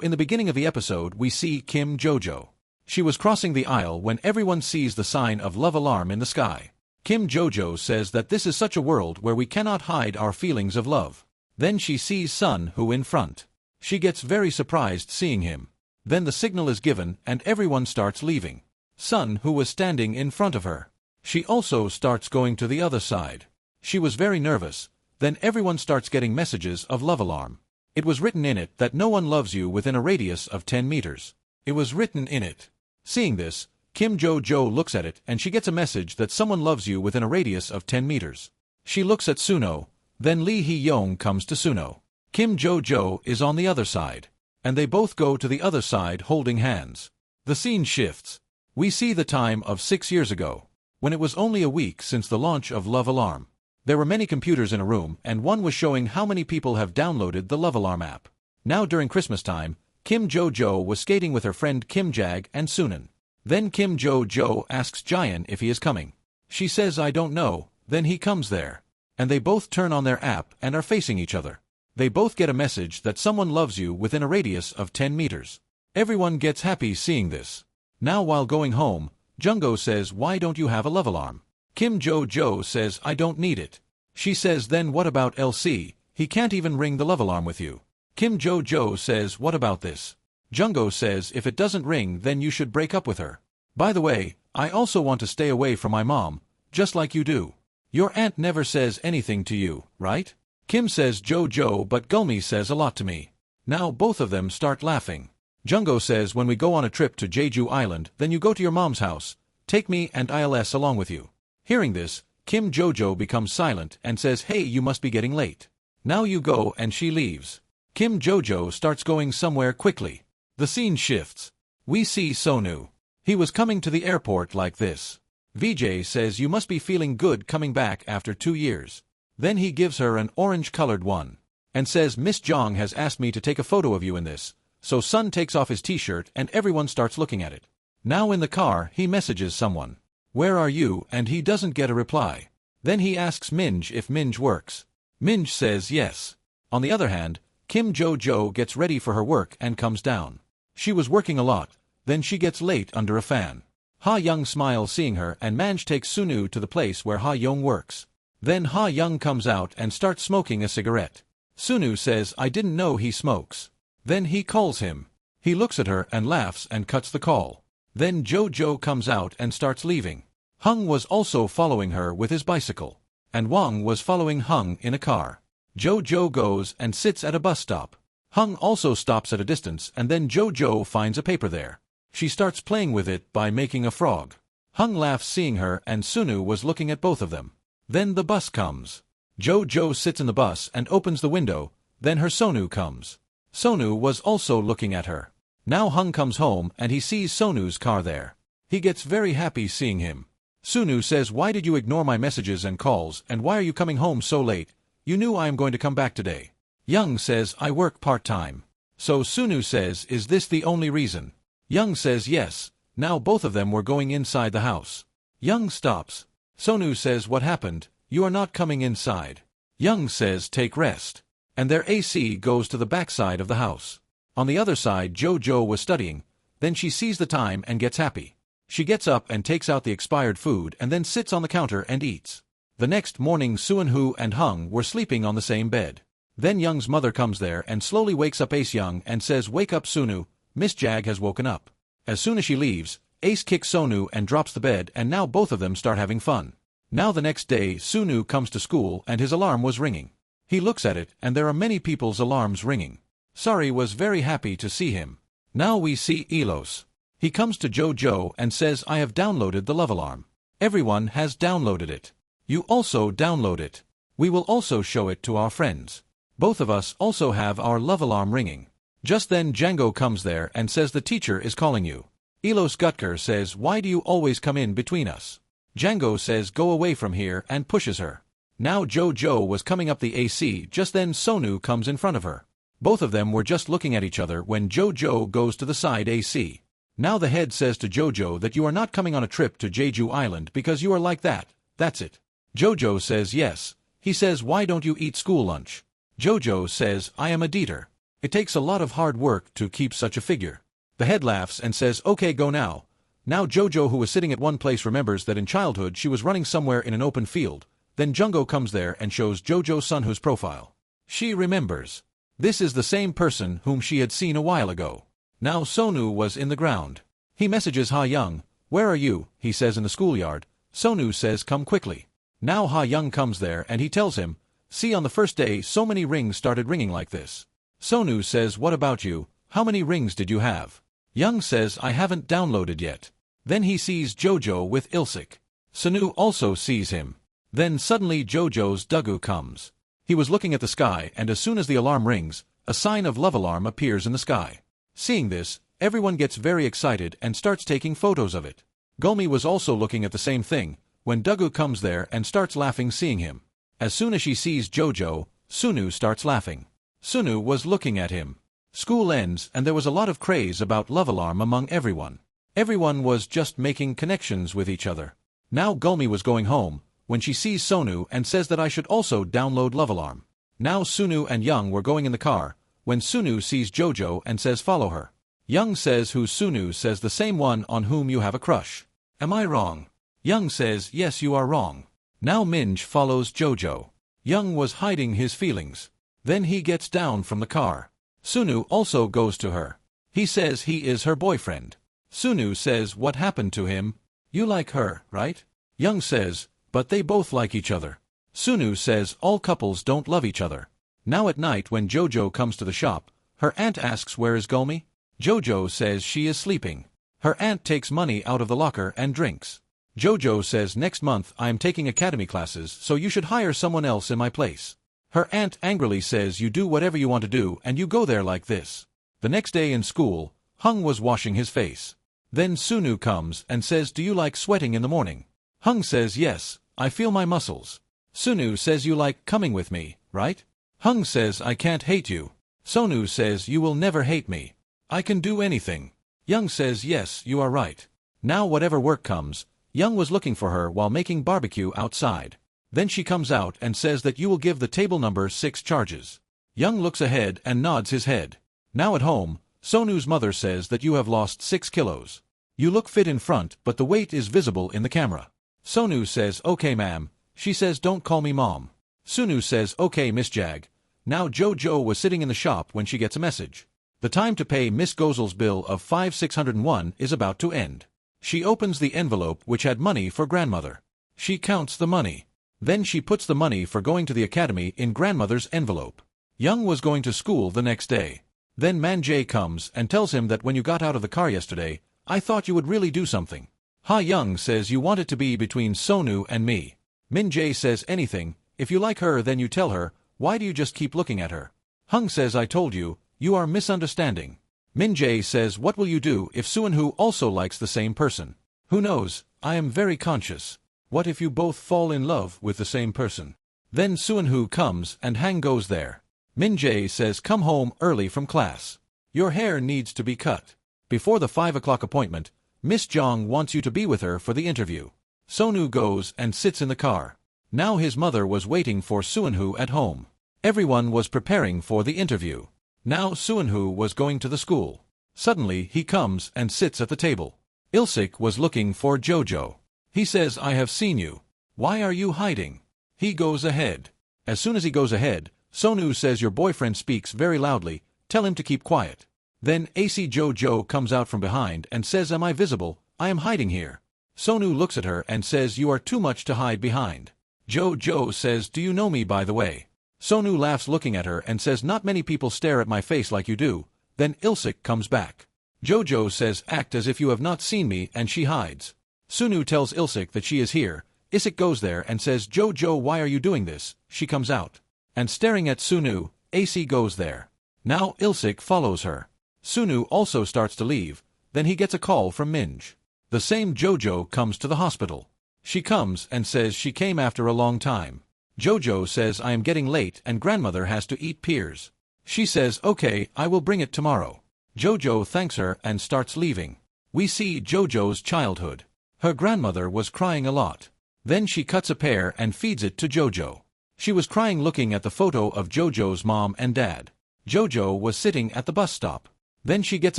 In the beginning of the episode we see Kim Jojo. She was crossing the aisle when everyone sees the sign of love alarm in the sky. Kim Jojo says that this is such a world where we cannot hide our feelings of love. Then she sees Sun Who in front. She gets very surprised seeing him. Then the signal is given and everyone starts leaving. Sun Who was standing in front of her. She also starts going to the other side. She was very nervous. Then everyone starts getting messages of love alarm. It was written in it that no one loves you within a radius of 10 meters. It was written in it. Seeing this, Kim Jojo looks at it and she gets a message that someone loves you within a radius of 10 meters. She looks at Suno. Then Lee Hee-young comes to Suno. Kim Jojo is on the other side. And they both go to the other side holding hands. The scene shifts. We see the time of 6 years ago, when it was only a week since the launch of Love Alarm. There were many computers in a room and one was showing how many people have downloaded the Love Alarm app. Now during Christmas time, Kim Jojo was skating with her friend Kim Jag and Sunan. Then Kim Jojo asks Jaein if he is coming. She says I don't know, then he comes there. And they both turn on their app and are facing each other. They both get a message that someone loves you within a radius of 10 meters. Everyone gets happy seeing this. Now while going home, Junggo says why don't you have a love alarm? Kim Jojo says I don't need it. She says then what about LC, he can't even ring the love alarm with you. Kim Jojo says what about this? Junggo says if it doesn't ring then you should break up with her. By the way, I also want to stay away from my mom, just like you do. Your aunt never says anything to you, right? Kim says Jojo but Gulmi says a lot to me. Now both of them start laughing. Junggo says when we go on a trip to Jeju Island then you go to your mom's house, take me and ILS along with you. Hearing this, Kim Jojo becomes silent and says hey you must be getting late. Now you go and she leaves. Kim Jojo starts going somewhere quickly. The scene shifts. We see Sonu. He was coming to the airport like this. VJ says you must be feeling good coming back after 2 years. Then he gives her an orange-colored one. And says Miss Jong has asked me to take a photo of you in this. So Sun takes off his t-shirt and everyone starts looking at it. Now in the car he messages someone. Where are you? And he doesn't get a reply. Then he asks Minj if Minj works. Minj says yes. On the other hand, Kim Jojo gets ready for her work and comes down. She was working a lot, then she gets late under a fan. Ha-young smiles seeing her and Manj takes Sunu to the place where Ha-young works. Then Ha-young comes out and starts smoking a cigarette. Sunu says I didn't know he smokes. Then he calls him. He looks at her and laughs and cuts the call. Then Jojo comes out and starts leaving. Hung was also following her with his bicycle. And Wang was following Hung in a car. Jojo goes and sits at a bus stop. Hung also stops at a distance and then Jojo finds a paper there. She starts playing with it by making a frog. Hung laughs seeing her and Sunu was looking at both of them. Then the bus comes. Jojo sits in the bus and opens the window, then her Sonu comes. Sonu was also looking at her. Now Hung comes home and he sees Sonu's car there. He gets very happy seeing him. Sunu says why did you ignore my messages and calls and why are you coming home so late? You knew I am going to come back today. Young says I work part-time. So Sunu says is this the only reason? Young says yes. Now both of them were going inside the house. Young stops. Sonu says what happened? You are not coming inside. Young says take rest. And their AC goes to the backside of the house. On the other side Jojo was studying. Then she sees the time and gets happy. She gets up and takes out the expired food and then sits on the counter and eats. The next morning Suan-Hu and Hung were sleeping on the same bed. Then Young's mother comes there and slowly wakes up Ace Young and says wake up Sunu, Miss Jag has woken up. As soon as she leaves, Ace kicks Sonu and drops the bed and now both of them start having fun. Now the next day Sunu comes to school and his alarm was ringing. He looks at it and there are many people's alarms ringing. Sari was very happy to see him. Now we see Elos. He comes to Jojo and says I have downloaded the love alarm. Everyone has downloaded it. You also download it. We will also show it to our friends. Both of us also have our love alarm ringing. Just then Django comes there and says the teacher is calling you. Elos Gutker says why do you always come in between us? Django says go away from here and pushes her. Now Jojo was coming up the AC just then Sonu comes in front of her. Both of them were just looking at each other when Jojo goes to the side AC. Now the head says to Jojo that you are not coming on a trip to Jeju Island because you are like that, that's it. Jojo says yes. He says why don't you eat school lunch? Jojo says I am a Dieter. It takes a lot of hard work to keep such a figure. The head laughs and says, okay, go now. Now Jojo, who was sitting at one place, remembers that in childhood she was running somewhere in an open field. Then Jungo comes there and shows Jojo Sunwoo's profile. She remembers. This is the same person whom she had seen a while ago. Now Sonu was in the ground. He messages Ha Young. Where are you? He says in the schoolyard. Sonu says come quickly. Now Ha Young comes there and he tells him, see, on the first day so many rings started ringing like this. Sonu says, what about you? How many rings did you have? Young says, I haven't downloaded yet. Then he sees Jojo with Ilsik. Sonu also sees him. Then suddenly Jojo's Dugu comes. He was looking at the sky, and as soon as the alarm rings, a sign of love alarm appears in the sky. Seeing this, everyone gets very excited and starts taking photos of it. Gulmi was also looking at the same thing, when Dugu comes there and starts laughing seeing him. As soon as she sees Jojo, Sunu starts laughing. Sunu was looking at him. School ends and there was a lot of craze about love alarm among everyone. Everyone was just making connections with each other. Now Gulmi was going home, when she sees Sonu and says that I should also download love alarm. Now Sunu and Young were going in the car, when Sunu sees Jojo and says follow her. Young says who's Sunu, says the same one on whom you have a crush. Am I wrong? Young says yes, you are wrong. Now Minj follows Jojo. Young was hiding his feelings. Then he gets down from the car. Sunu also goes to her. He says he is her boyfriend. Sunu says what happened to him? You like her, right? Young says, but they both like each other. Sunu says all couples don't love each other. Now at night when Jojo comes to the shop, her aunt asks where is Gulmi? Jojo says she is sleeping. Her aunt takes money out of the locker and drinks. Jojo says next month I am taking academy classes, so you should hire someone else in my place. Her aunt angrily says you do whatever you want to do and you go there like this. The next day in school, Hung was washing his face. Then Sunu comes and says, do you like sweating in the morning? Hung says yes, I feel my muscles. Sunu says you like coming with me, right? Hung says I can't hate you. Sonu says you will never hate me. I can do anything. Young says yes, you are right. Now whatever work comes, Young was looking for her while making barbecue outside. Then she comes out and says that you will give the table number 6 charges. Young looks ahead and nods his head. Now at home, Sonu's mother says that you have lost 6 kilos. You look fit in front, but the weight is visible in the camera. Sonu says okay ma'am. She says don't call me mom. Sunu says okay Miss Jag. Now Jojo was sitting in the shop when she gets a message. The time to pay Miss Gozel's bill of 5,601 is about to end. She opens the envelope which had money for grandmother. She counts the money. Then she puts the money for going to the academy in grandmother's envelope. Young was going to school the next day. Then Manjay comes and tells him that when you got out of the car yesterday, I thought you would really do something. Ha Young says you want it to be between Sonu and me. Minjay says anything, if you like her then you tell her, why do you just keep looking at her? Hung says I told you, you are misunderstanding. Minjay says what will you do if Suanhu also likes the same person? Who knows, I am very conscious. What if you both fall in love with the same person? Then Suanhu comes and Hang goes there. Minjay says come home early from class. Your hair needs to be cut. Before the 5 o'clock appointment, Miss Jong wants you to be with her for the interview. Sonu goes and sits in the car. Now his mother was waiting for Suanhu at home. Everyone was preparing for the interview. Now Suanhu was going to the school. Suddenly he comes and sits at the table. Ilsik was looking for Jojo. He says I have seen you. Why are you hiding? He goes ahead. As soon as he goes ahead, Sonu says your boyfriend speaks very loudly, tell him to keep quiet. Then AC Jojo comes out from behind and says am I visible? I am hiding here. Sonu looks at her and says you are too much to hide behind. Jojo says do you know me by the way? Sonu laughs looking at her and says not many people stare at my face like you do. Then Ilsik comes back. Jojo says act as if you have not seen me and she hides. Sunu tells Ilsik that she is here. Isik goes there and says Jojo why are you doing this? She comes out. And staring at Sunu, AC goes there. Now Ilsik follows her. Sunu also starts to leave, then he gets a call from Minj. The same Jojo comes to the hospital. She comes and says she came after a long time. Jojo says I am getting late and grandmother has to eat pears. She says okay, I will bring it tomorrow. Jojo thanks her and starts leaving. We see Jojo's childhood. Her grandmother was crying a lot. Then she cuts a pear and feeds it to Jojo. She was crying looking at the photo of Jojo's mom and dad. Jojo was sitting at the bus stop. Then she gets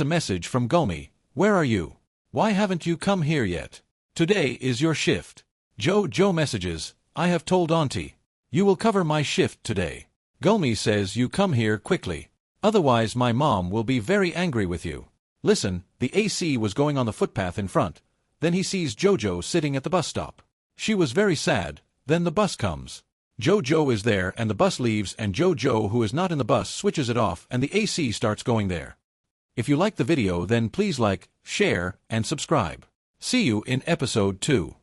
a message from Gulmi. Where are you? Why haven't you come here yet? Today is your shift. Jojo messages, I have told Auntie. You will cover my shift today. Gulmi says you come here quickly. Otherwise my mom will be very angry with you. Listen, the AC was going on the footpath in front. Then he sees Jojo sitting at the bus stop. She was very sad. Then the bus comes. Jojo is there and the bus leaves and Jojo, who is not in the bus, switches it off and the AC starts going there. If you like the video, then please like, share, and subscribe. See you in episode 2.